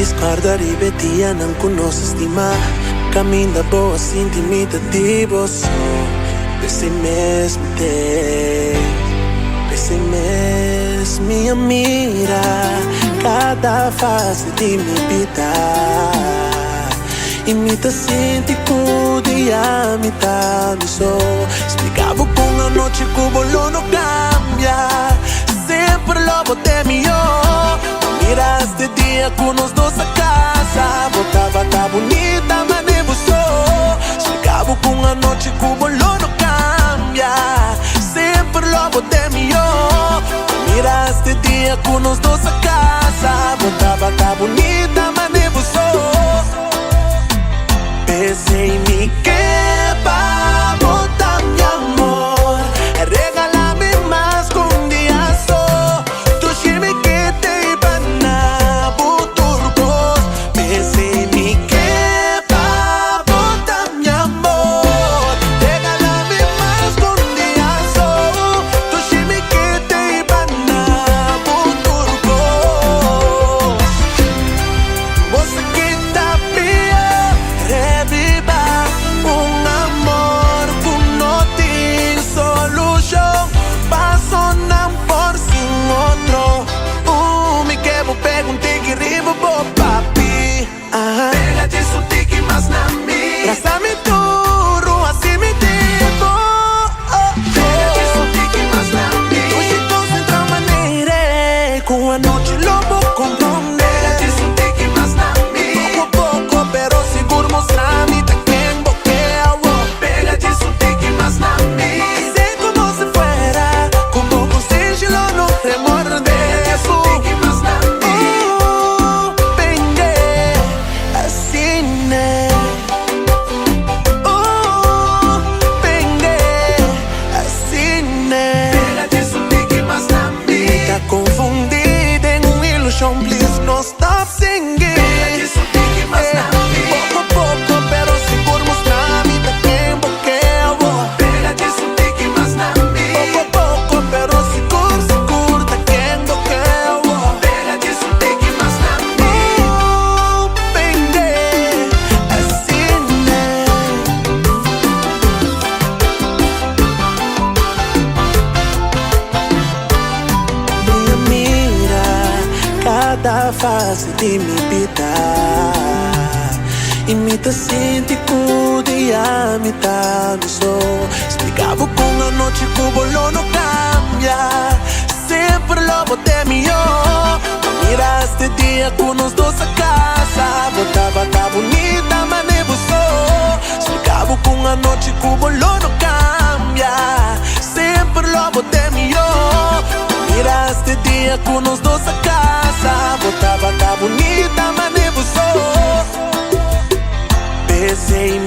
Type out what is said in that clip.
Discorda ripetia, não conosco estima. Caminho da boa, intimidativos. Pensei mesmo ter, pensei mesmo minha mira. Cada fase de minha vida imita sente que dia me dá me sou. Explicava com a noite que o bolo não cambia. Sempre logo te melhor. Miraste dia com nós dois a casa. Botava tá bonita, mas nem sou. Explicava com a noite que o bolo não cambia. Sempre logo te melhor. Miraste dia com nós dois a casa. Botava tá bonita, mas nem sou. Pensei em me quebrar, botar meu amor. Regala-me mais que um dia só. Tu chime que te ibana, buturcos. Pensei em me quebrar, botar meu amor. Regala-me mais que um dia só. Tu chime que te ibana, buturcos. Você que tá pior. Reviva amor que não tem solução. Passo não por sem outro. Me quebro, pego tique, ribo, papi. Pega disso tique, mas na minha. Traça-me duro, assim me digo. Pega disso tique, mas na minha. Hoje tô sem maneira. Com a noite lobo compromete. Pega disso tique, mas na minha. Pouco a pouco, pero seguro mostrar-me. Please, no stop singing. Pouco a pouco, pero seguro mostrar-me da quem boqueio. Pega disso, tique, mas na minha. Pouco a pouco, pero seguro da quem boqueio. Pega disso, tique, mas na minha. Bem, assim, né? Minha mira. Cada fase de minha vida imita sente que o dia me dá me sou. Explicava com a noite que o bolo não cambia. Sempre logo te melhor. Miraste dia com nós dois a casa. Botava tá bonita, mas nem sou. Explicava com a noite que o bolo não cambia. Sempre logo te melhor. Miraste dia com nós dois a casa. Botava tá bonita, mas nem sou. Pensei em